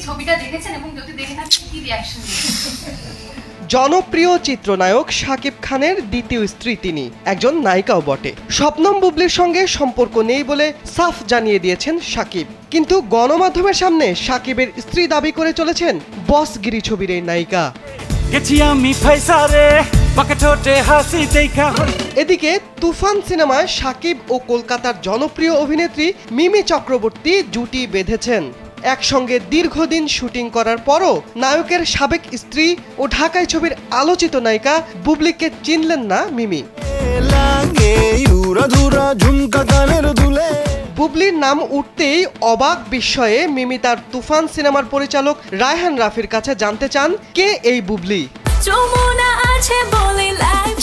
ছবিটা দেখেছেন এবং যদি দেখে থাকেন কি রিঅ্যাকশন দিয়েছেন? জনপ্রিয় চিত্রনায়ক শাকিব খানের দ্বিতীয় স্ত্রী তিনি, একজন নায়িকাও বটে। শবনম বুবলির সঙ্গে সম্পর্ক নেই বলে সাফ জানিয়ে দিয়েছেন শাকিব। কিন্তু গণমাধ্যমের সামনে শাকিবের স্ত্রী দাবি করে চলেছেন বসগিরি ছবির এই নায়িকা। এদিকে তুফান সিনেমায় শাকিব ও কলকাতার জনপ্রিয় অভিনেত্রী মিমি চক্রবর্তী জুটি বেঁধেছেন। একসঙ্গে দীর্ঘদিন শুটিং করার পরও নায়কের সাবেক স্ত্রী ও ঢাকাই ছবির আলোচিত নায়িকা বুবলিকে চিনলেন না মিমি। বুবলির নাম উঠতেই অবাক বিস্ময়ে মিমি তার তুফান সিনেমার পরিচালক রায়হান রাফির কাছে জানতে চান কে এই বুবলি।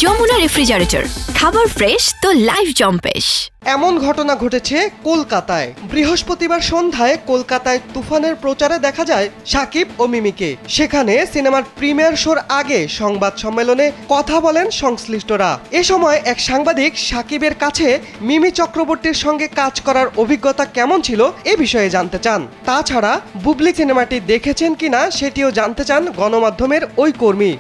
যমুনা রেফ্রিজারেটর, খাবার ফ্রেশ তো লাইফ জম্পেশ। এমন ঘটনা ঘটেছে কলকাতায়। বৃহস্পতিবার সন্ধ্যায় কলকাতায় তুফানের প্রচারে দেখা যায় শাকিব ও মিমিকে। সেখানে সিনেমার প্রিমিয়ার শোর আগে সংবাদ সম্মেলনে কথা বলেন সংশ্লিষ্টরা। এ সময় এক সাংবাদিক শাকিবের কাছে মিমি চক্রবর্তীর সঙ্গে কাজ করার অভিজ্ঞতা কেমন ছিল এ বিষয়ে জানতে চান। তাছাড়া বুবলি সিনেমাটি দেখেছেন কিনা সেটিও জানতে চান গণমাধ্যমের ওই কর্মী।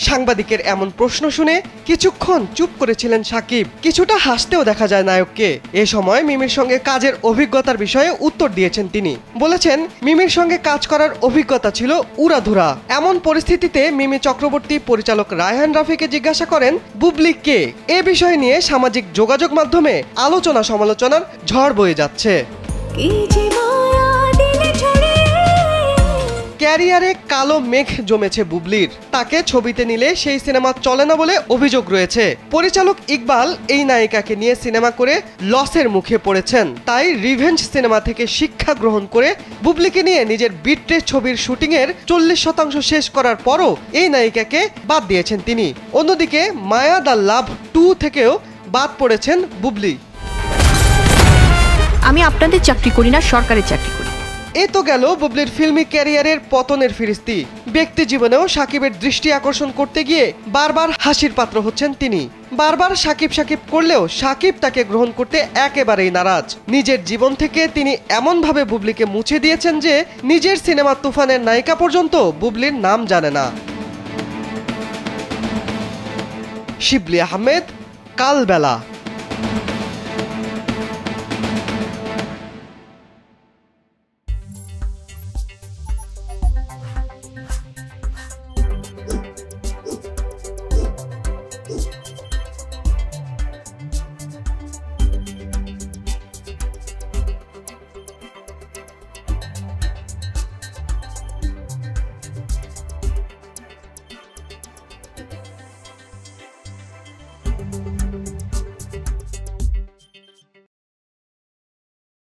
সাংবাদিকের এমন প্রশ্ন শুনে কিছুক্ষণ চুপ করেছিলেন শাকিব। কিছুটা হাসতেও দেখা যায় নায়ককে। এ সময় মিমির সঙ্গে কাজের অভিজ্ঞতার বিষয়ে উত্তর দিয়েছেন তিনি। বলেছেন মিমির সঙ্গে কাজ করার অভিজ্ঞতা ছিল উড়াধুরা। এমন পরিস্থিতিতে মিমি চক্রবর্তী পরিচালক রায়হান রাফিকে জিজ্ঞাসা করেন বুবলি কে। এ বিষয় নিয়ে সামাজিক যোগাযোগ মাধ্যমে আলোচনা সমালোচনার ঝড় বয়ে যাচ্ছে। ক্যারিয়ারে কালো মেঘ জমেছে বুবলির। তাকে ছবিতে নিলে সেই সিনেমা চলে না বলে অভিযোগ রয়েছে। পরিচালক ইকবাল এই নায়িকাকে নিয়ে সিনেমা করে লসের মুখে পড়েছেন। তাই রিভেঞ্জ সিনেমা থেকে শিক্ষা গ্রহণ করে বুবলিকে নিয়ে নিজের বিট্রে ছবির শুটিংয়ের 40% শেষ করার পরও এই নায়িকাকে বাদ দিয়েছেন তিনি। অন্যদিকে মায়া দ্য লাভ 2 থেকেও বাদ পড়েছেন বুবলি। আমি আপনাদের চাকরি করি না, সরকারের চাকরি করি। এ তো গেল বুবলির ফিল্মি ক্যারিয়ারের পতনের ফিরিস্তি। ব্যক্তি জীবনেও শাকিবের দৃষ্টি আকর্ষণ করতে গিয়ে বারবার হাসির পাত্র হচ্ছেন তিনি। বারবার শাকিব শাকিব করলেও শাকিব তাকে গ্রহণ করতে একেবারেই নারাজ। নিজের জীবন থেকে তিনি এমনভাবে বুবলিকে মুছে দিয়েছেন যে নিজের সিনেমা তুফানের নায়িকা পর্যন্ত বুবলির নাম জানে না। শিবলি আহমেদ, কালবেলা।